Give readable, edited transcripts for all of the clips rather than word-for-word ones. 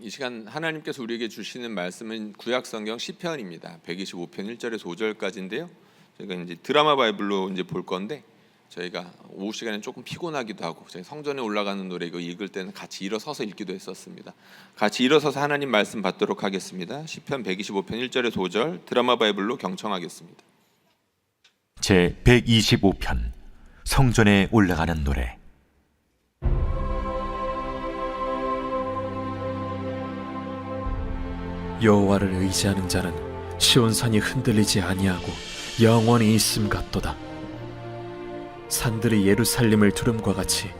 이 시간 하나님께서 우리에게 주시는 말씀은 구약성경 시편입니다. 125편 1절에서 5절까지인데요. 저희가 이제 드라마 바이블로 이제 볼 건데 저희가 오후 시간에 조금 피곤하기도 하고 저희 성전에 올라가는 노래 이거 읽을 때는 같이 일어서서 읽기도 했었습니다. 같이 일어서서 하나님 말씀 받도록 하겠습니다. 시편 125편 1절에서 5절 드라마 바이블로 경청하겠습니다. 제 125편 성전에 올라가는 노래. 여호와를 의지하는 자는 시온산이 흔들리지 아니하고 영원히 있음 같도다. 산들이 예루살렘을 두름과 같이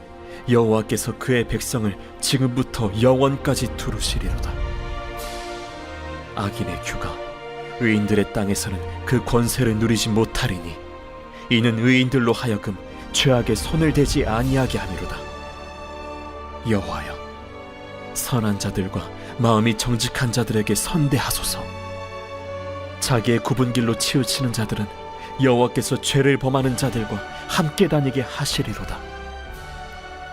여호와께서 그의 백성을 지금부터 영원까지 두루시리로다. 악인의 규가 의인들의 땅에서는 그 권세를 누리지 못하리니 이는 의인들로 하여금 죄악에 손을 대지 아니하게 함이로다. 여호와여, 선한 자들과 마음이 정직한 자들에게 선대하소서. 자기의 굽은 길로 치우치는 자들은 여호와께서 죄를 범하는 자들과 함께 다니게 하시리로다.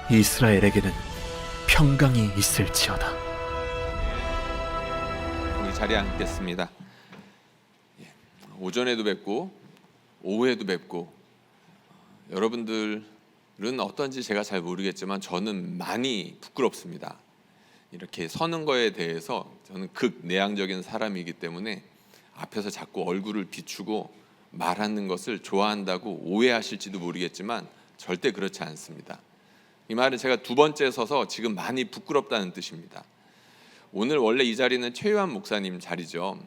이스라엘에게는 평강이 있을지어다. 우리 자리에 앉겠습니다. 오전에도 뵙고 오후에도 뵙고 여러분들은 어떤지 제가 잘 모르겠지만 저는 많이 부끄럽습니다. 이렇게 서는 거에 대해서 저는 극내향적인 사람이기 때문에 앞에서 자꾸 얼굴을 비추고 말하는 것을 좋아한다고 오해하실지도 모르겠지만 절대 그렇지 않습니다. 이 말은 제가 두 번째 서서 지금 많이 부끄럽다는 뜻입니다. 오늘 원래 이 자리는 최유한 목사님 자리죠.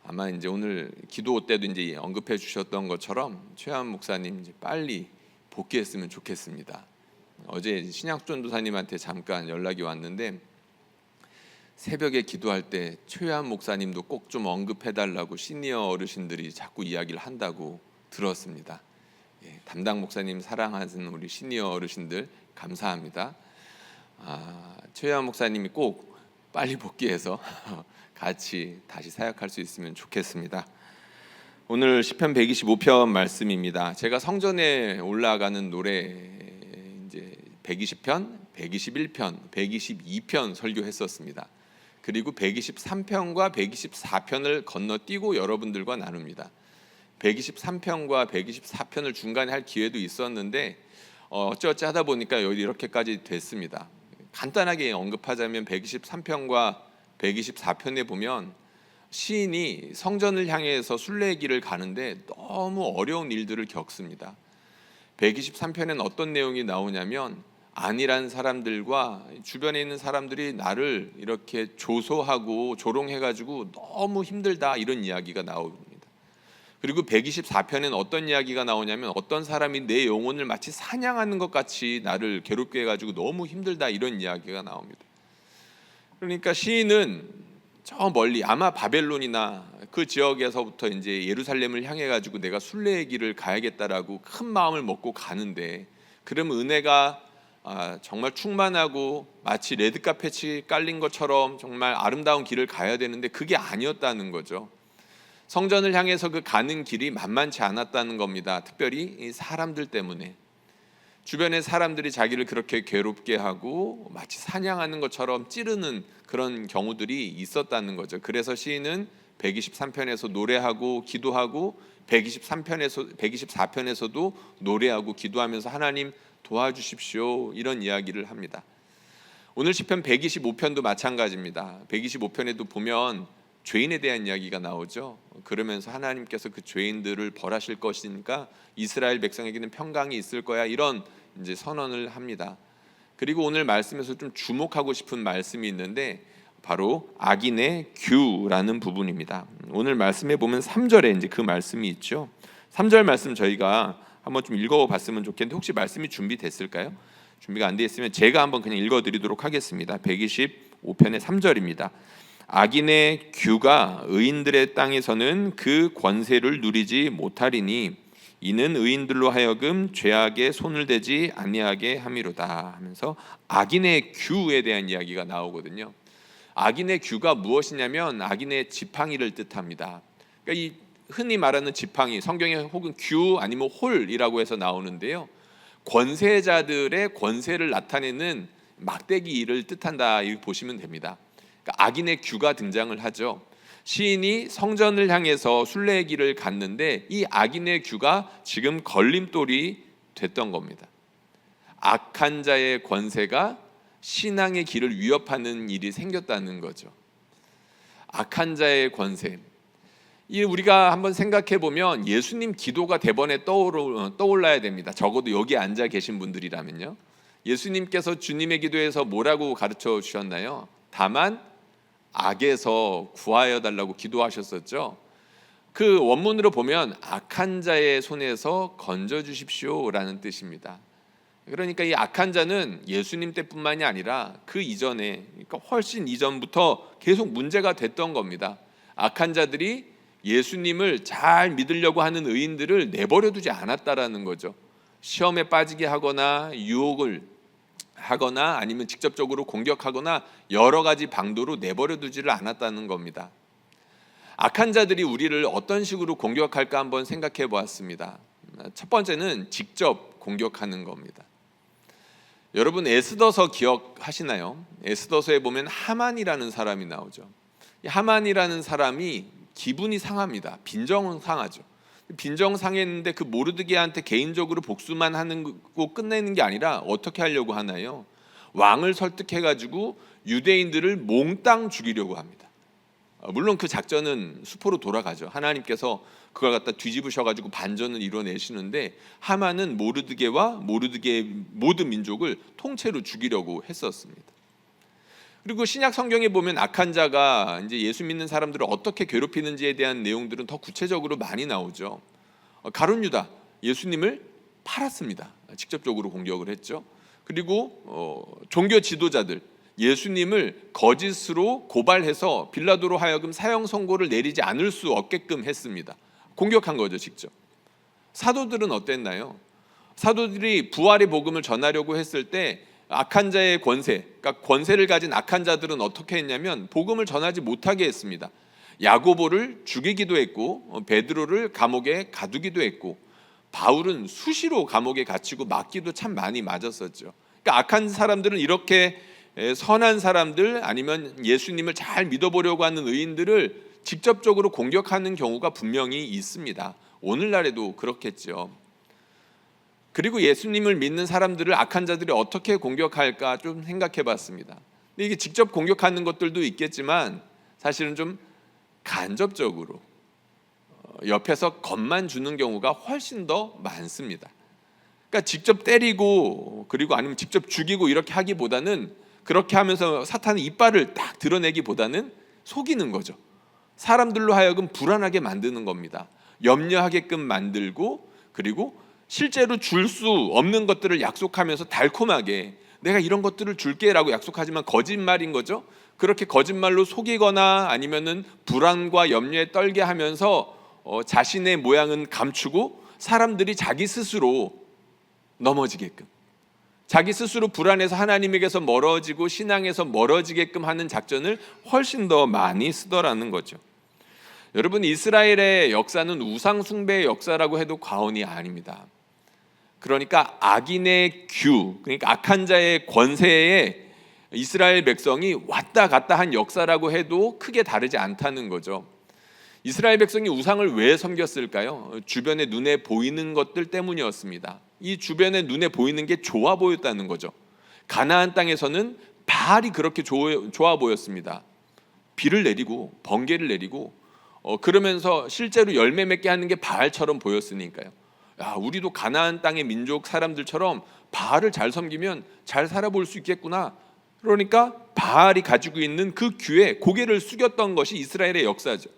아마 이제 오늘 기도 때도 이제 언급해 주셨던 것처럼 최유한 목사님 이제 빨리 복귀했으면 좋겠습니다. 어제 신약전도사님한테 잠깐 연락이 왔는데 새벽에 기도할 때 최유한 목사님도 꼭 좀 언급해달라고 시니어 어르신들이 자꾸 이야기를 한다고 들었습니다. 담당 목사님 사랑하는 우리 시니어 어르신들 감사합니다. 최유한 목사님이 꼭 빨리 복귀해서 같이 다시 사역할 수 있으면 좋겠습니다. 오늘 시편 125편 말씀입니다. 제가 성전에 올라가는 노래 이제 120편, 121편, 122편 설교했었습니다. 그리고 123편과 124편을 건너뛰고 여러분들과 나눕니다. 123편과 124편을 중간에 할 기회도 있었는데 어찌어찌 하다 보니까 이렇게까지 됐습니다. 간단하게 언급하자면 123편과 124편에 보면 시인이 성전을 향해서 순례길을 가는데 너무 어려운 일들을 겪습니다. 123편에는 어떤 내용이 나오냐면 안일한 사람들과 주변에 있는 사람들이 나를 이렇게 조소하고 조롱해가지고 너무 힘들다 이런 이야기가 나옵니다. 그리고 124편에는 어떤 이야기가 나오냐면 어떤 사람이 내 영혼을 마치 사냥하는 것 같이 나를 괴롭게 해가지고 너무 힘들다 이런 이야기가 나옵니다. 그러니까 시인은 저 멀리 아마 바벨론이나 그 지역에서부터 이제 예루살렘을 향해 가지고 내가 순례의 길을 가야겠다라고 큰 마음을 먹고 가는데 그러면 은혜가 정말 충만하고 마치 레드카펫이 깔린 것처럼 정말 아름다운 길을 가야 되는데 그게 아니었다는 거죠. 성전을 향해서 그 가는 길이 만만치 않았다는 겁니다. 특별히 이 사람들 때문에 주변의 사람들이 자기를 그렇게 괴롭게 하고 마치 사냥하는 것처럼 찌르는 그런 경우들이 있었다는 거죠. 그래서 시인은 123편에서 노래하고 기도하고 124편에서도 노래하고 기도하면서 하나님 도와주십시오 이런 이야기를 합니다. 오늘 시편 125편도 마찬가지입니다. 125편에도 보면 죄인에 대한 이야기가 나오죠. 그러면서 하나님께서 그 죄인들을 벌하실 것이니까 이스라엘 백성에게는 평강이 있을 거야 이런 이제 선언을 합니다. 그리고 오늘 말씀에서 좀 주목하고 싶은 말씀이 있는데 바로 악인의 규라는 부분입니다. 오늘 말씀에 보면 3절에 이제 그 말씀이 있죠. 3절 말씀 저희가 한번 좀 읽어봤으면 좋겠는데 혹시 말씀이 준비됐을까요? 준비가 안 돼 있으면 제가 한번 그냥 읽어드리도록 하겠습니다. 125편의 3절입니다. 악인의 규가 의인들의 땅에서는 그 권세를 누리지 못하리니 이는 의인들로 하여금 죄악에 손을 대지 아니하게 함이로다 하면서 악인의 규에 대한 이야기가 나오거든요. 악인의 규가 무엇이냐면 악인의 지팡이를 뜻합니다. 그러니까 이 흔히 말하는 지팡이, 성경에 혹은 규 아니면 홀이라고 해서 나오는데요. 권세자들의 권세를 나타내는 막대기를 뜻한다 이렇게 보시면 됩니다. 그러니까 악인의 규가 등장을 하죠. 시인이 성전을 향해서 순례의 길을 갔는데 이 악인의 규가 지금 걸림돌이 됐던 겁니다. 악한 자의 권세가 신앙의 길을 위협하는 일이 생겼다는 거죠. 악한 자의 권세. 이 우리가 한번 생각해 보면 예수님 기도가 대번에 떠올라야 됩니다. 적어도 여기 앉아 계신 분들이라면요. 예수님께서 주님의 기도에서 뭐라고 가르쳐 주셨나요? 다만 악에서 구하여 달라고 기도하셨었죠. 그 원문으로 보면 악한 자의 손에서 건져 주십시오라는 뜻입니다. 그러니까 이 악한 자는 예수님 때뿐만이 아니라 그 이전에, 그러니까 훨씬 이전부터 계속 문제가 됐던 겁니다. 악한 자들이 예수님을 잘 믿으려고 하는 의인들을 내버려 두지 않았다라는 거죠. 시험에 빠지게 하거나 유혹을 하거나 아니면 직접적으로 공격하거나 여러 가지 방도로 내버려 두지를 않았다는 겁니다. 악한 자들이 우리를 어떤 식으로 공격할까 한번 생각해 보았습니다. 첫 번째는 직접 공격하는 겁니다. 여러분 에스더서 기억하시나요? 에스더서에 보면 하만이라는 사람이 나오죠. 이 하만이라는 사람이 기분이 상합니다. 빈정은 상하죠. 빈정 상했는데 그 모르드게한테 개인적으로 복수만 하는 거 끝내는 게 아니라 어떻게 하려고 하나요? 왕을 설득해가지고 유대인들을 몽땅 죽이려고 합니다. 물론 그 작전은 수포로 돌아가죠. 하나님께서 그걸 갖다 뒤집으셔가지고 반전을 이뤄내시는데 하만은 모르드게와 모르드게의 모든 민족을 통째로 죽이려고 했었습니다. 그리고 신약 성경에 보면 악한 자가 이제 예수 믿는 사람들을 어떻게 괴롭히는지에 대한 내용들은 더 구체적으로 많이 나오죠. 가룟 유다 예수님을 팔았습니다. 직접적으로 공격을 했죠. 그리고 종교 지도자들 예수님을 거짓으로 고발해서 빌라도로 하여금 사형 선고를 내리지 않을 수 없게끔 했습니다. 공격한 거죠, 직접. 사도들은 어땠나요? 사도들이 부활의 복음을 전하려고 했을 때 악한 자의 권세, 그러니까 권세를 가진 악한 자들은 어떻게 했냐면 복음을 전하지 못하게 했습니다. 야고보를 죽이기도 했고 베드로를 감옥에 가두기도 했고 바울은 수시로 감옥에 갇히고 맞기도 참 많이 맞았었죠. 그러니까 악한 사람들은 이렇게 선한 사람들 아니면 예수님을 잘 믿어보려고 하는 의인들을 직접적으로 공격하는 경우가 분명히 있습니다. 오늘날에도 그렇겠죠. 그리고 예수님을 믿는 사람들을 악한 자들이 어떻게 공격할까 좀 생각해 봤습니다. 근데 이게 직접 공격하는 것들도 있겠지만 사실은 좀 간접적으로 옆에서 겁만 주는 경우가 훨씬 더 많습니다. 그러니까 직접 때리고 그리고 아니면 직접 죽이고 이렇게 하기보다는 그렇게 하면서 사탄의 이빨을 딱 드러내기보다는 속이는 거죠. 사람들로 하여금 불안하게 만드는 겁니다. 염려하게끔 만들고 그리고 실제로 줄 수 없는 것들을 약속하면서 달콤하게 내가 이런 것들을 줄게라고 약속하지만 거짓말인 거죠. 그렇게 거짓말로 속이거나 아니면은 불안과 염려에 떨게 하면서 자신의 모양은 감추고 사람들이 자기 스스로 넘어지게끔 자기 스스로 불안해서 하나님에게서 멀어지고 신앙에서 멀어지게끔 하는 작전을 훨씬 더 많이 쓰더라는 거죠. 여러분 이스라엘의 역사는 우상 숭배의 역사라고 해도 과언이 아닙니다. 그러니까 악인의 규, 그러니까 악한 자의 권세에 이스라엘 백성이 왔다 갔다 한 역사라고 해도 크게 다르지 않다는 거죠. 이스라엘 백성이 우상을 왜 섬겼을까요? 주변에 눈에 보이는 것들 때문이었습니다. 이 주변에 눈에 보이는 게 좋아 보였다는 거죠. 가나안 땅에서는 바알이 그렇게 좋아 보였습니다. 비를 내리고 번개를 내리고 그러면서 실제로 열매 맺게 하는 게 바알처럼 보였으니까요. 야, 우리도 가나안 땅의 민족 사람들처럼 바알을 잘 섬기면 잘 살아볼 수 있겠구나. 그러니까 바알이 가지고 있는 그 규에 고개를 숙였던 것이 이스라엘의 역사죠.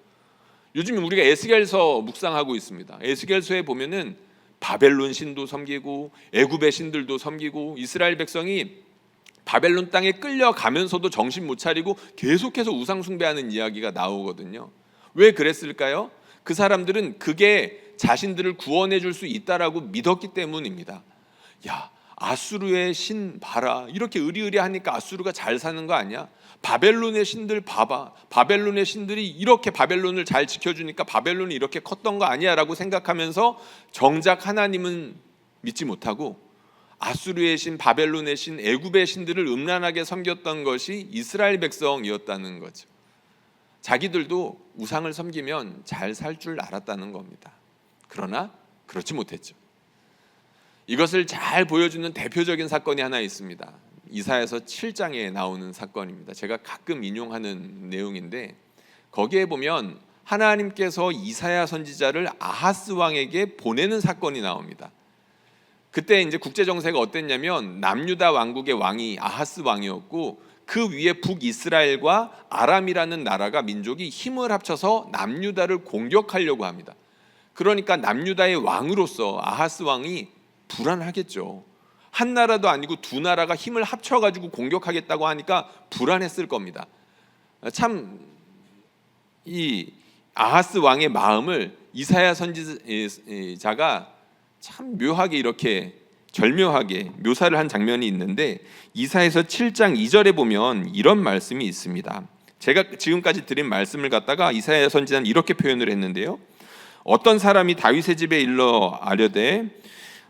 요즘 우리가 에스겔서 묵상하고 있습니다. 에스겔서에 보면은 바벨론 신도 섬기고 애굽의 신들도 섬기고 이스라엘 백성이 바벨론 땅에 끌려가면서도 정신 못 차리고 계속해서 우상 숭배하는 이야기가 나오거든요. 왜 그랬을까요? 그 사람들은 그게 자신들을 구원해 줄 수 있다라고 믿었기 때문입니다. 야, 아수르의 신 봐라. 이렇게 의리의리하니까 아수르가 잘 사는 거 아니야? 바벨론의 신들 봐봐. 바벨론의 신들이 이렇게 바벨론을 잘 지켜주니까 바벨론이 이렇게 컸던 거 아니야? 라고 생각하면서 정작 하나님은 믿지 못하고 아수르의 신, 바벨론의 신, 애굽의 신들을 음란하게 섬겼던 것이 이스라엘 백성이었다는 거죠. 자기들도 우상을 섬기면 잘 살 줄 알았다는 겁니다. 그러나 그렇지 못했죠. 이것을 잘 보여주는 대표적인 사건이 하나 있습니다. 이사야서 7장에 나오는 사건입니다. 제가 가끔 인용하는 내용인데 거기에 보면 하나님께서 이사야 선지자를 아하스 왕에게 보내는 사건이 나옵니다. 그때 이제 국제 정세가 어땠냐면 남유다 왕국의 왕이 아하스 왕이었고 그 위에 북이스라엘과 아람이라는 나라가 민족이 힘을 합쳐서 남유다를 공격하려고 합니다. 그러니까 남유다의 왕으로서 아하스 왕이 불안하겠죠. 한 나라도 아니고 두 나라가 힘을 합쳐가지고 공격하겠다고 하니까 불안했을 겁니다. 참 이 아하스 왕의 마음을 이사야 선지자가 참 묘하게 이렇게 절묘하게 묘사를 한 장면이 있는데 이사야서 7장 2절에 보면 이런 말씀이 있습니다. 제가 지금까지 드린 말씀을 갖다가 이사야 선지자는 이렇게 표현을 했는데요. 어떤 사람이 다윗의 집에 일러 아뢰되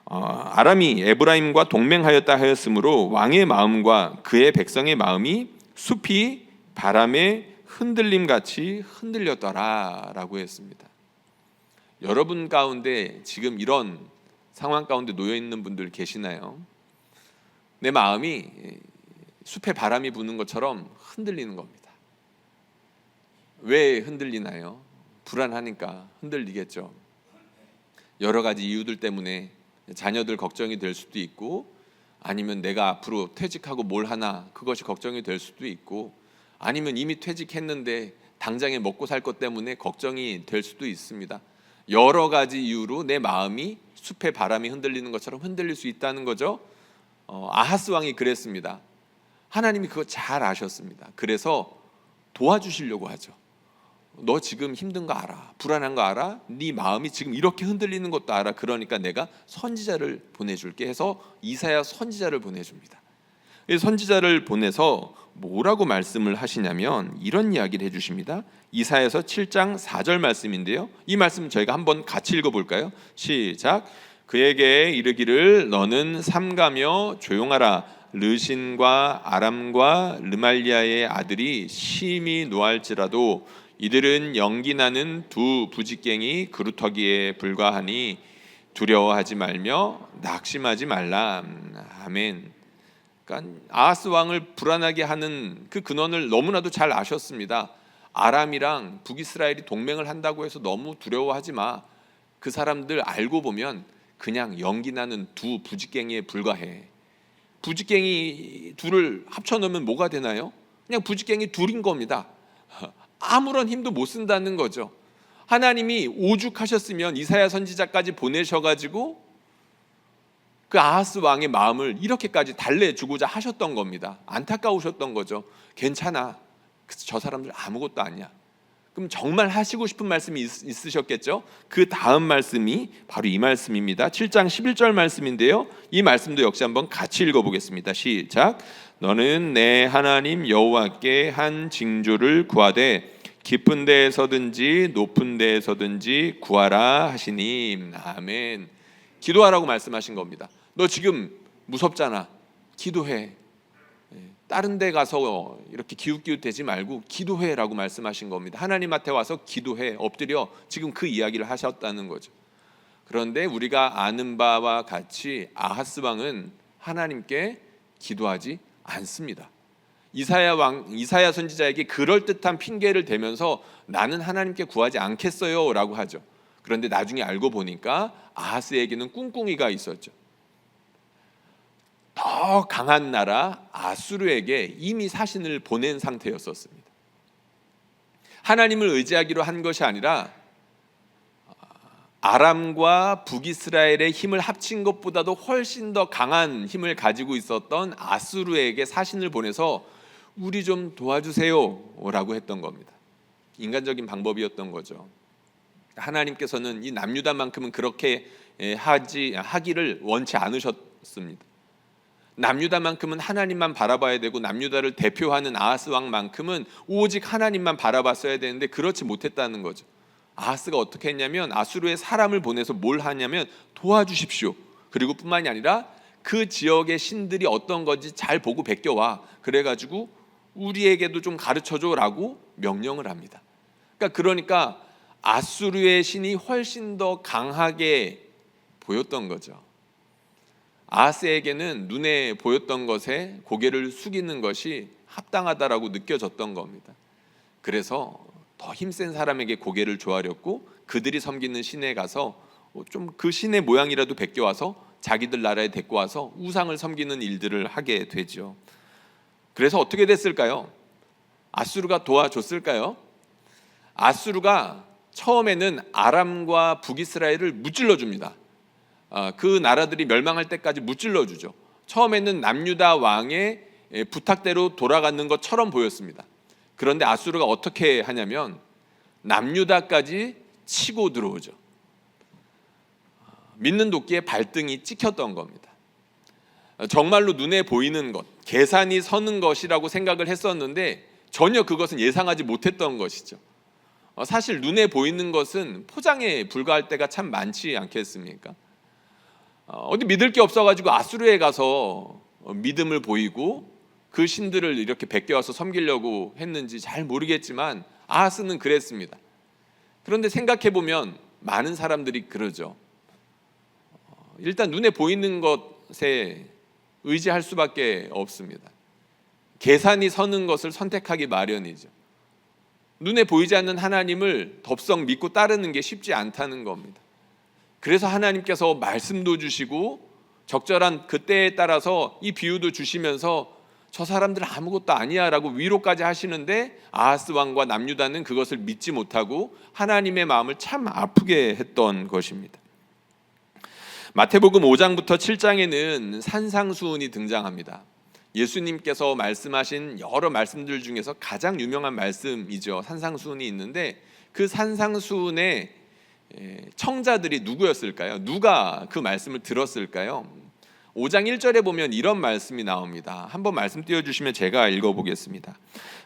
아람이 에브라임과 동맹하였다 하였으므로 왕의 마음과 그의 백성의 마음이 숲이 바람에 흔들림 같이 흔들렸더라 라고 했습니다. 여러분 가운데 지금 이런 상황 가운데 놓여 있는 분들 계시나요? 내 마음이 숲에 바람이 부는 것처럼 흔들리는 겁니다. 왜 흔들리나요? 불안하니까 흔들리겠죠. 여러 가지 이유들 때문에 자녀들 걱정이 될 수도 있고 아니면 내가 앞으로 퇴직하고 뭘 하나 그것이 걱정이 될 수도 있고 아니면 이미 퇴직했는데 당장에 먹고 살 것 때문에 걱정이 될 수도 있습니다. 여러 가지 이유로 내 마음이 숲의 바람이 흔들리는 것처럼 흔들릴 수 있다는 거죠. 아하스 왕이 그랬습니다. 하나님이 그거 잘 아셨습니다. 그래서 도와주시려고 하죠. 너 지금 힘든 거 알아, 불안한 거 알아, 네 마음이 지금 이렇게 흔들리는 것도 알아. 그러니까 내가 선지자를 보내줄게 해서 이사야 선지자를 보내줍니다. 이 선지자를 보내서 뭐라고 말씀을 하시냐면 이런 이야기를 해주십니다. 이사야서 7장 4절 말씀인데요. 이 말씀 저희가 한번 같이 읽어볼까요? 시작. 그에게 이르기를 너는 삼가며 조용하라. 르신과 아람과 르말리아의 아들이 심히 노할지라도 이들은 연기나는 두 부직갱이 그루터기에 불과하니 두려워하지 말며 낙심하지 말라. 아멘. 그러니까 아하스 왕을 불안하게 하는 그 근원을 너무나도 잘 아셨습니다. 아람이랑 북이스라엘이 동맹을 한다고 해서 너무 두려워하지 마. 그 사람들 알고 보면 그냥 연기나는 두 부직갱이에 불과해. 부직갱이 둘을 합쳐놓으면 뭐가 되나요? 그냥 부직갱이 둘인 겁니다. 아무런 힘도 못 쓴다는 거죠. 하나님이 오죽하셨으면 이사야 선지자까지 보내셔가지고 그 아하스 왕의 마음을 이렇게까지 달래주고자 하셨던 겁니다. 안타까우셨던 거죠. 괜찮아, 저 사람들 아무것도 아니야. 그럼 정말 하시고 싶은 말씀이 있으셨겠죠. 그 다음 말씀이 바로 이 말씀입니다. 7장 11절 말씀인데요. 이 말씀도 역시 한번 같이 읽어보겠습니다. 시작. 너는 내 하나님 여호와께 한 징조를 구하되 깊은 데에서든지 높은 데에서든지 구하라 하시니. 아멘. 기도하라고 말씀하신 겁니다. 너 지금 무섭잖아. 기도해. 다른 데 가서 이렇게 기웃기웃대지 말고 기도해라고 말씀하신 겁니다. 하나님한테 와서 기도해, 엎드려. 지금 그 이야기를 하셨다는 거죠. 그런데 우리가 아는 바와 같이 아하스 왕은 하나님께 기도하지 않습니다. 이사야 선지자에게 그럴듯한 핑계를 대면서 나는 하나님께 구하지 않겠어요 라고 하죠. 그런데 나중에 알고 보니까 아하스에게는 꿍꿍이가 있었죠. 더 강한 나라 아수르에게 이미 사신을 보낸 상태였었습니다. 하나님을 의지하기로 한 것이 아니라 아람과 북이스라엘의 힘을 합친 것보다도 훨씬 더 강한 힘을 가지고 있었던 아수르에게 사신을 보내서 우리 좀 도와주세요 라고 했던 겁니다. 인간적인 방법이었던 거죠. 하나님께서는 이 남유다만큼은 그렇게 하기를 원치 않으셨습니다. 남유다만큼은 하나님만 바라봐야 되고 남유다를 대표하는 아하스 왕만큼은 오직 하나님만 바라봤어야 되는데 그렇지 못했다는 거죠. 아하스가 어떻게 했냐면 아수르의 사람을 보내서 뭘 하냐면 도와주십시오. 그리고 뿐만이 아니라 그 지역의 신들이 어떤 건지 잘 보고 베껴와. 그래가지고 우리에게도 좀 가르쳐줘라고 명령을 합니다. 그러니까 아수르의 신이 훨씬 더 강하게 보였던 거죠. 아하스에게는 눈에 보였던 것에 고개를 숙이는 것이 합당하다라고 느껴졌던 겁니다. 그래서 더 힘센 사람에게 고개를 조아렸고 그들이 섬기는 신에 가서 좀 그 신의 모양이라도 베껴와서 자기들 나라에 데리고 와서 우상을 섬기는 일들을 하게 되죠. 그래서 어떻게 됐을까요? 아수르가 도와줬을까요? 아수르가 처음에는 아람과 북이스라엘을 무찔러 줍니다. 그 나라들이 멸망할 때까지 무찔러 주죠. 처음에는 남유다 왕의 부탁대로 돌아가는 것처럼 보였습니다. 그런데 아수르가 어떻게 하냐면 남유다까지 치고 들어오죠. 믿는 도끼에 발등이 찍혔던 겁니다. 정말로 눈에 보이는 것, 계산이 서는 것이라고 생각을 했었는데 전혀 그것은 예상하지 못했던 것이죠. 사실 눈에 보이는 것은 포장에 불과할 때가 참 많지 않겠습니까? 어디 믿을 게 없어가지고 아수르에 가서 믿음을 보이고 그 신들을 이렇게 베껴와서 섬기려고 했는지 잘 모르겠지만 아하스는 그랬습니다. 그런데 생각해보면 많은 사람들이 그러죠. 일단 눈에 보이는 것에 의지할 수밖에 없습니다. 계산이 서는 것을 선택하기 마련이죠. 눈에 보이지 않는 하나님을 덥석 믿고 따르는 게 쉽지 않다는 겁니다. 그래서 하나님께서 말씀도 주시고 적절한 그때에 따라서 이 비유도 주시면서 저 사람들은 아무것도 아니야 라고 위로까지 하시는데 아하스 왕과 남유다는 그것을 믿지 못하고 하나님의 마음을 참 아프게 했던 것입니다. 마태복음 5장부터 7장에는 산상수훈이 등장합니다. 예수님께서 말씀하신 여러 말씀들 중에서 가장 유명한 말씀이죠. 산상수훈이 있는데 그 산상수훈의 청자들이 누구였을까요? 누가 그 말씀을 들었을까요? 5장 1절에 보면 이런 말씀이 나옵니다. 한번 말씀 띄워주시면 제가 읽어보겠습니다.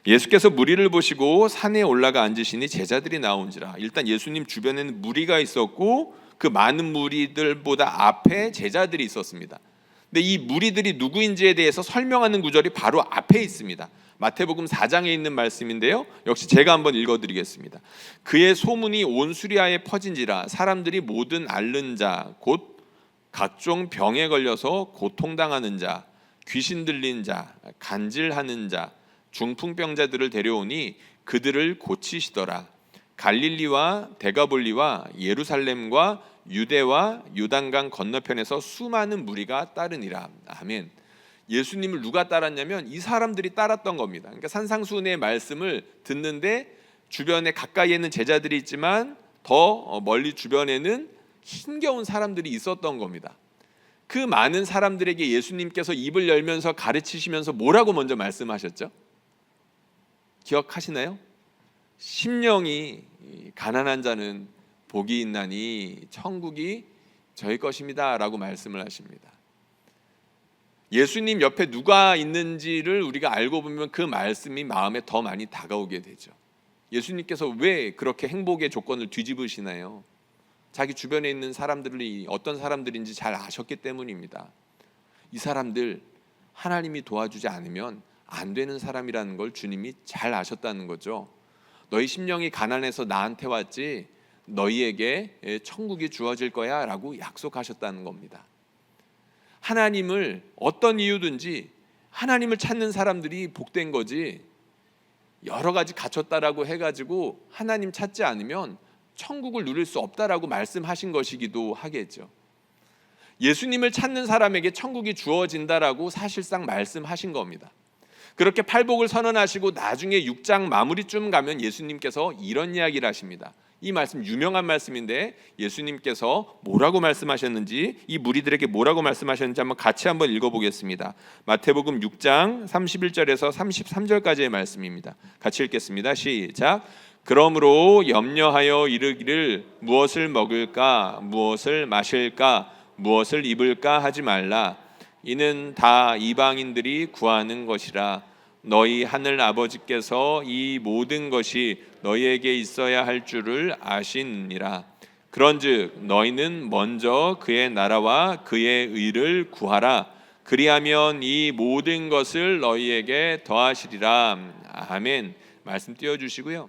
예수께서 무리를 보시고 산에 올라가 앉으시니 제자들이 나온지라. 일단 예수님 주변에는 무리가 있었고 그 많은 무리들보다 앞에 제자들이 있었습니다. 근데 이 무리들이 누구인지에 대해서 설명하는 구절이 바로 앞에 있습니다. 마태복음 4장에 있는 말씀인데요. 역시 제가 한번 읽어드리겠습니다. 그의 소문이 온 수리아에 퍼진지라 사람들이 모든 앓는 자, 곧 각종 병에 걸려서 고통당하는 자, 귀신 들린 자, 간질하는 자, 중풍병자들을 데려오니 그들을 고치시더라. 갈릴리와 데가볼리와 예루살렘과 유대와 요단강 건너편에서 수많은 무리가 따르니라. 아멘. 예수님을 누가 따랐냐면 이 사람들이 따랐던 겁니다. 그러니까 산상수훈의 말씀을 듣는데 주변에 가까이에는 제자들이 있지만 더 멀리 주변에는 힘겨운 사람들이 있었던 겁니다. 그 많은 사람들에게 예수님께서 입을 열면서 가르치시면서 뭐라고 먼저 말씀하셨죠? 기억하시나요? 심령이 가난한 자는 복이 있나니 천국이 저희 것입니다 라고 말씀을 하십니다. 예수님 옆에 누가 있는지를 우리가 알고 보면 그 말씀이 마음에 더 많이 다가오게 되죠. 예수님께서 왜 그렇게 행복의 조건을 뒤집으시나요? 자기 주변에 있는 사람들이 어떤 사람들인지 잘 아셨기 때문입니다. 이 사람들 하나님이 도와주지 않으면 안 되는 사람이라는 걸 주님이 잘 아셨다는 거죠. 너희 심령이 가난해서 나한테 왔지 너희에게 천국이 주어질 거야 라고 약속하셨다는 겁니다. 하나님을 어떤 이유든지 하나님을 찾는 사람들이 복된 거지 여러 가지 갖췄다라고 해가지고 하나님 찾지 않으면 천국을 누릴 수 없다라고 말씀하신 것이기도 하겠죠. 예수님을 찾는 사람에게 천국이 주어진다라고 사실상 말씀하신 겁니다. 그렇게 팔복을 선언하시고 나중에 6장 마무리쯤 가면 예수님께서 이런 이야기를 하십니다. 이 말씀 유명한 말씀인데 예수님께서 뭐라고 말씀하셨는지 이 무리들에게 뭐라고 말씀하셨는지 한번 같이 한번 읽어보겠습니다. 마태복음 6장 31절에서 33절까지의 말씀입니다. 같이 읽겠습니다. 시작. 그러므로 염려하여 이르기를 무엇을 먹을까 무엇을 마실까 무엇을 입을까 하지 말라. 이는 다 이방인들이 구하는 것이라. 너희 하늘 아버지께서 이 모든 것이 너희에게 있어야 할 줄을 아시느니라. 그런즉 너희는 먼저 그의 나라와 그의 의를 구하라. 그리하면 이 모든 것을 너희에게 더하시리라. 아멘. 말씀 띄워주시고요.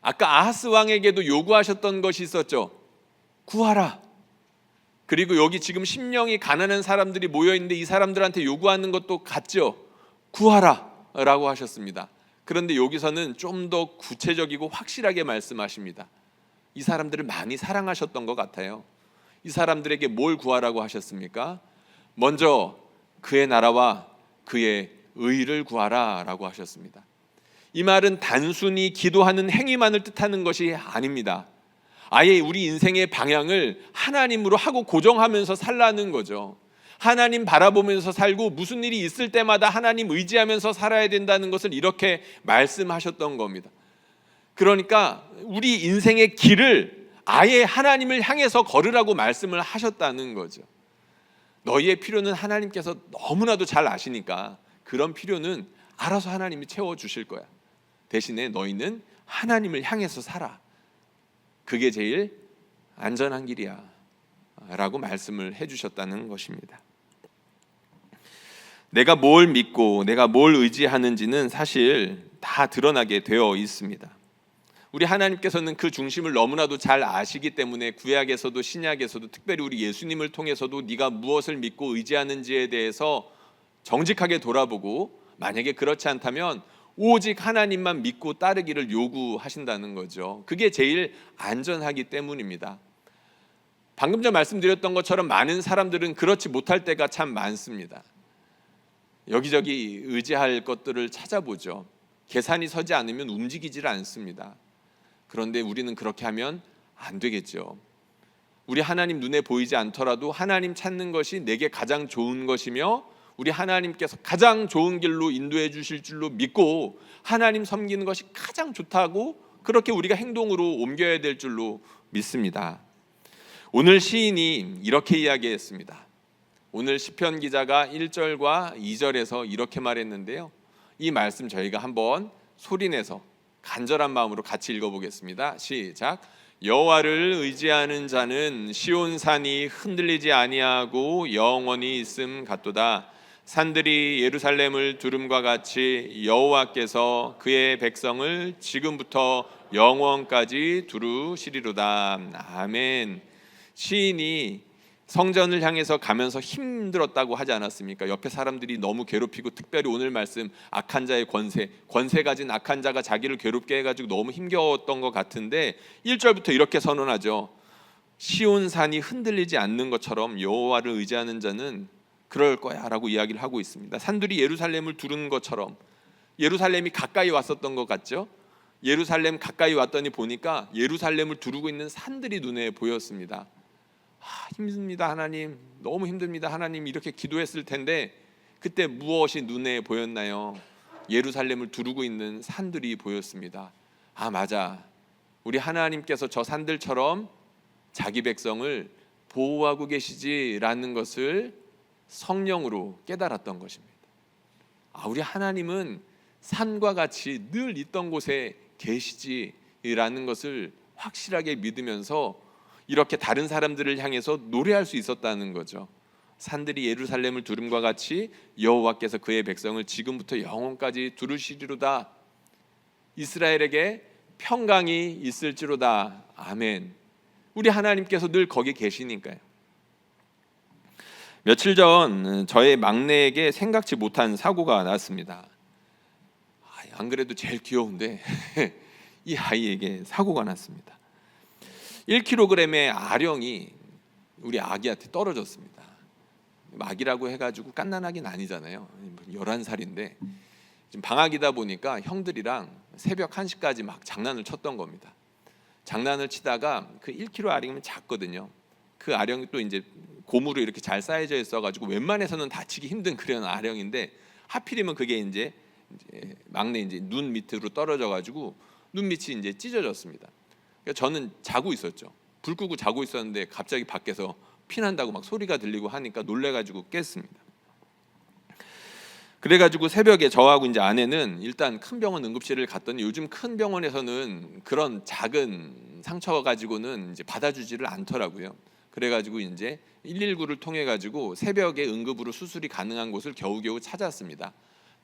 아까 아하스 왕에게도 요구하셨던 것이 있었죠. 구하라. 그리고 여기 지금 10명이 가난한 사람들이 모여있는데 이 사람들한테 요구하는 것도 같죠. 구하라 라고 하셨습니다. 그런데 여기서는 좀 더 구체적이고 확실하게 말씀하십니다. 이 사람들을 많이 사랑하셨던 것 같아요. 이 사람들에게 뭘 구하라고 하셨습니까? 먼저 그의 나라와 그의 의를 구하라 라고 하셨습니다. 이 말은 단순히 기도하는 행위만을 뜻하는 것이 아닙니다. 아예 우리 인생의 방향을 하나님으로 하고 고정하면서 살라는 거죠. 하나님 바라보면서 살고 무슨 일이 있을 때마다 하나님 의지하면서 살아야 된다는 것을 이렇게 말씀하셨던 겁니다. 그러니까 우리 인생의 길을 아예 하나님을 향해서 걸으라고 말씀을 하셨다는 거죠. 너희의 필요는 하나님께서 너무나도 잘 아시니까 그런 필요는 알아서 하나님이 채워주실 거야. 대신에 너희는 하나님을 향해서 살아. 그게 제일 안전한 길이야 라고 말씀을 해주셨다는 것입니다. 내가 뭘 믿고 내가 뭘 의지하는지는 사실 다 드러나게 되어 있습니다. 우리 하나님께서는 그 중심을 너무나도 잘 아시기 때문에 구약에서도 신약에서도 특별히 우리 예수님을 통해서도 네가 무엇을 믿고 의지하는지에 대해서 정직하게 돌아보고 만약에 그렇지 않다면 오직 하나님만 믿고 따르기를 요구하신다는 거죠. 그게 제일 안전하기 때문입니다. 방금 전 말씀드렸던 것처럼 많은 사람들은 그렇지 못할 때가 참 많습니다. 여기저기 의지할 것들을 찾아보죠. 계산이 서지 않으면 움직이질 않습니다. 그런데 우리는 그렇게 하면 안 되겠죠. 우리 하나님 눈에 보이지 않더라도 하나님 찾는 것이 내게 가장 좋은 것이며 우리 하나님께서 가장 좋은 길로 인도해 주실 줄로 믿고 하나님 섬기는 것이 가장 좋다고 그렇게 우리가 행동으로 옮겨야 될 줄로 믿습니다. 오늘 시인이 이렇게 이야기했습니다. 오늘 시편 기자가 1절과 2절에서 이렇게 말했는데요. 이 말씀 저희가 한번 소리내서 간절한 마음으로 같이 읽어보겠습니다. 시작. 여호와를 의지하는 자는 시온산이 흔들리지 아니하고 영원히 있음 같도다. 산들이 예루살렘을 두름과 같이 여호와께서 그의 백성을 지금부터 영원까지 두루시리로다. 아멘. 시인이 성전을 향해서 가면서 힘들었다고 하지 않았습니까? 옆에 사람들이 너무 괴롭히고 특별히 오늘 말씀 악한 자의 권세 가진 악한 자가 자기를 괴롭게 해가지고 너무 힘겨웠던 것 같은데 1절부터 이렇게 선언하죠. 시온산이 흔들리지 않는 것처럼 여호와를 의지하는 자는 그럴 거야 라고 이야기를 하고 있습니다. 산들이 예루살렘을 두른 것처럼 예루살렘이 가까이 왔었던 것 같죠? 예루살렘 가까이 왔더니 보니까 예루살렘을 두르고 있는 산들이 눈에 보였습니다. 힘듭니다 하나님, 너무 힘듭니다 하나님 이렇게 기도했을 텐데 그때 무엇이 눈에 보였나요? 예루살렘을 두르고 있는 산들이 보였습니다. 아 맞아, 우리 하나님께서 저 산들처럼 자기 백성을 보호하고 계시지라는 것을 성령으로 깨달았던 것입니다. 아, 우리 하나님은 산과 같이 늘 있던 곳에 계시지라는 것을 확실하게 믿으면서 이렇게 다른 사람들을 향해서 노래할 수 있었다는 거죠. 산들이 예루살렘을 두름과 같이 여호와께서 그의 백성을 지금부터 영원까지 두르시리로다. 이스라엘에게 평강이 있을지로다. 아멘. 우리 하나님께서 늘 거기 계시니까요. 며칠 전 저의 막내에게 생각지 못한 사고가 났습니다. 안 그래도 제일 귀여운데 이 아이에게 사고가 났습니다. 1kg의 아령이 우리 아기한테 떨어졌습니다. 아기라고 해가지고 깐난하긴 아니잖아요. 11살인데 지금 방학이다 보니까 형들이랑 새벽 1시까지 막 장난을 쳤던 겁니다. 장난을 치다가 그 1kg 아령이면 작거든요. 그 아령이 또 이제 고무로 이렇게 잘 쌓여져 있어가지고 웬만해서는 다치기 힘든 그런 아령인데 하필이면 그게 이제 막내 이제 눈 밑으로 떨어져가지고 눈 밑이 이제 찢어졌습니다. 저는 자고 있었죠. 불 끄고 자고 있었는데 갑자기 밖에서 피난다고 막 소리가 들리고 하니까 놀래가지고 깼습니다. 그래가지고 새벽에 저하고 이제 아내는 일단 큰 병원 응급실을 갔더니 요즘 큰 병원에서는 그런 작은 상처 가지고는 이제 받아주지를 않더라고요. 그래가지고 이제 119를 통해 가지고 새벽에 응급으로 수술이 가능한 곳을 겨우겨우 찾았습니다.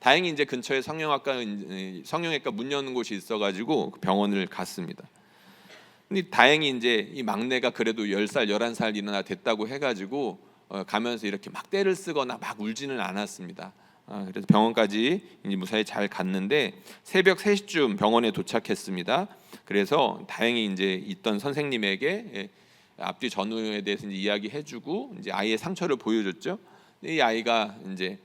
다행히 이제 근처에 성형외과 문 여는 곳이 있어가지고 병원을 갔습니다. 근데 다행히 이제 이 막내가 그래도 10살, 11살이나 됐다고 해가지고 가면서 이렇게 막 떼를 쓰거나 막 울지는 않았습니다. 그래서 병원까지 이제 무사히 잘 갔는데 새벽 3시쯤 병원에 도착했습니다. 그래서 다행히 이제 있던 선생님에게 앞뒤 전후에 대해서 이제 이야기해주고 이제 아이의 상처를 보여줬죠. 이 아이가 이제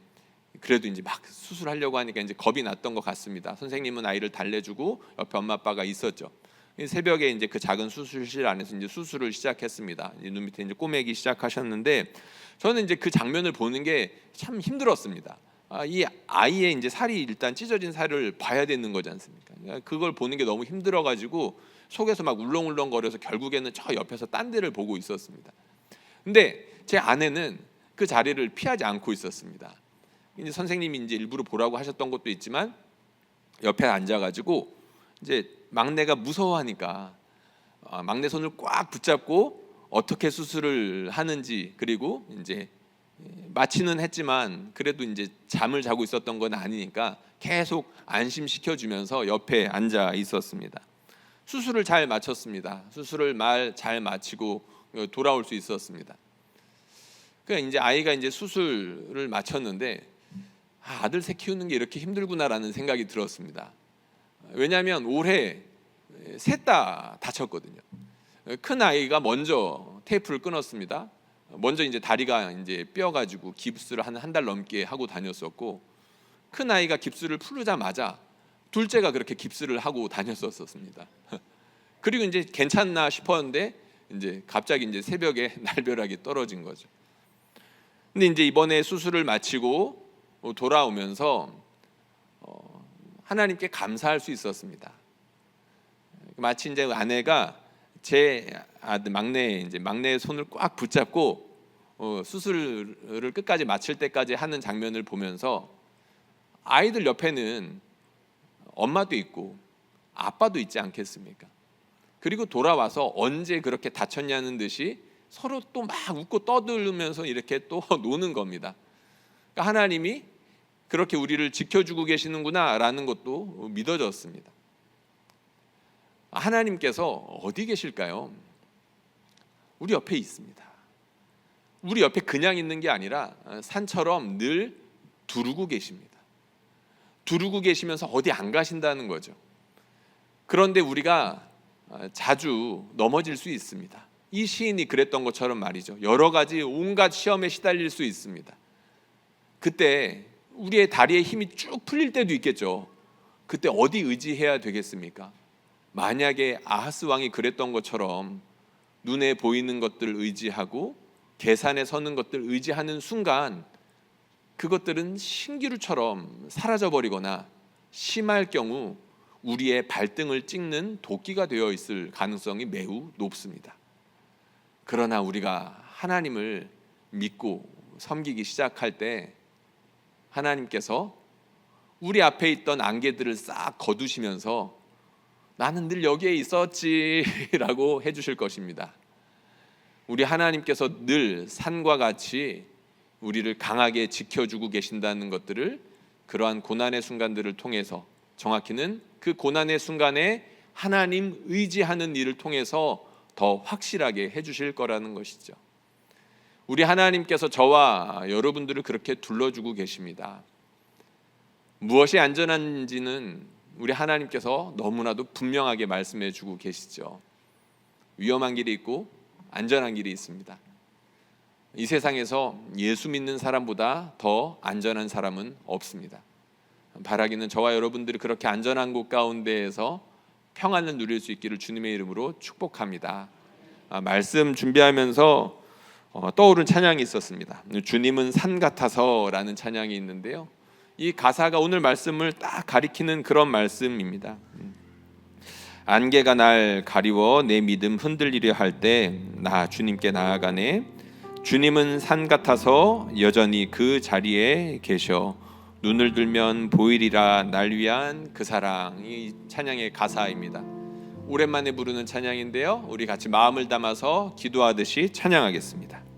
그래도 이제 막 수술하려고 하니까 이제 겁이 났던 것 같습니다. 선생님은 아이를 달래주고 옆에 엄마 아빠가 있었죠. 새벽에 이제 그 작은 수술실 안에서 이제 수술을 시작했습니다. 이제 눈 밑에 이제 꼬매기 시작하셨는데 저는 이제 그 장면을 보는 게 참 힘들었습니다. 이 아이의 이제 살이 일단 찢어진 살을 봐야 되는 거지 않습니까? 그걸 보는 게 너무 힘들어가지고 속에서 막 울렁울렁거려서 결국에는 저 옆에서 딴 데를 보고 있었습니다. 근데 제 아내는 그 자리를 피하지 않고 있었습니다. 이제 선생님이 이제 일부러 보라고 하셨던 것도 있지만 옆에 앉아가지고 이제 막내가 무서워하니까 막내 손을 꽉 붙잡고 어떻게 수술을 하는지, 그리고 이제 마취는 했지만 그래도 이제 잠을 자고 있었던 건 아니니까 계속 안심시켜 주면서 옆에 앉아 있었습니다. 수술을 잘 마쳤습니다. 수술을 잘 마치고 돌아올 수 있었습니다. 그러니까 이제 아이가 이제 수술을 마쳤는데 아들 새 키우는 게 이렇게 힘들구나라는 생각이 들었습니다. 왜냐하면 올해 셋 다 다쳤거든요. 큰 아이가 먼저 테이프를 끊었습니다. 먼저 이제 다리가 이제 뼈가지고 깁스를 한 달 넘게 하고 다녔었고, 큰 아이가 깁스를 풀자마자 둘째가 그렇게 깁스를 하고 다녔었습니다. 그리고 이제 괜찮나 싶었는데 이제 갑자기 이제 새벽에 날벼락이 떨어진 거죠. 근데 이제 이번에 수술을 마치고 돌아오면서 하나님께 감사할 수 있었습니다. 마치 이제 아내가 제 아들 막내의 손을 꽉 붙잡고 수술을 끝까지 마칠 때까지 하는 장면을 보면서 아이들 옆에는 엄마도 있고 아빠도 있지 않겠습니까? 그리고 돌아와서 언제 그렇게 다쳤냐는 듯이 서로 또 막 웃고 떠들면서 이렇게 또 노는 겁니다. 그러니까 하나님이 그렇게 우리를 지켜주고 계시는구나라는 것도 믿어졌습니다. 하나님께서 어디 계실까요? 우리 옆에 있습니다. 우리 옆에 그냥 있는 게 아니라 산처럼 늘 두르고 계십니다. 두르고 계시면서 어디 안 가신다는 거죠. 그런데 우리가 자주 넘어질 수 있습니다. 이 시인이 그랬던 것처럼 말이죠. 여러 가지 온갖 시험에 시달릴 수 있습니다. 그때 우리의 다리에 힘이 쭉 풀릴 때도 있겠죠. 그때 어디 의지해야 되겠습니까? 만약에 아하스 왕이 그랬던 것처럼 눈에 보이는 것들을 의지하고 계산에 서는 것들을 의지하는 순간 그것들은 신기루처럼 사라져버리거나 심할 경우 우리의 발등을 찍는 도끼가 되어 있을 가능성이 매우 높습니다. 그러나 우리가 하나님을 믿고 섬기기 시작할 때 하나님께서 우리 앞에 있던 안개들을 싹 거두시면서 나는 늘 여기에 있었지 라고 해주실 것입니다. 우리 하나님께서 늘 산과 같이 우리를 강하게 지켜주고 계신다는 것들을 그러한 고난의 순간들을 통해서, 정확히는 그 고난의 순간에 하나님 의지하는 일을 통해서 더 확실하게 해주실 거라는 것이죠. 우리 하나님께서 저와 여러분들을 그렇게 둘러주고 계십니다. 무엇이 안전한지는 우리 하나님께서 너무나도 분명하게 말씀해 주고 계시죠. 위험한 길이 있고 안전한 길이 있습니다. 이 세상에서 예수 믿는 사람보다 더 안전한 사람은 없습니다. 바라기는 저와 여러분들이 그렇게 안전한 곳 가운데에서 평안을 누릴 수 있기를 주님의 이름으로 축복합니다. 말씀 준비하면서 떠오른 찬양이 있었습니다. 주님은 산 같아서라는 찬양이 있는데요. 이 가사가 오늘 말씀을 딱 가리키는 그런 말씀입니다. 안개가 날 가리워 내 믿음 흔들리려 할 때 나 주님께 나아가네. 주님은 산 같아서 여전히 그 자리에 계셔. 눈을 들면 보이리라 날 위한 그 사랑. 이 찬양의 가사입니다. 오랜만에 부르는 찬양인데요. 우리 같이 마음을 담아서 기도하듯이 찬양하겠습니다.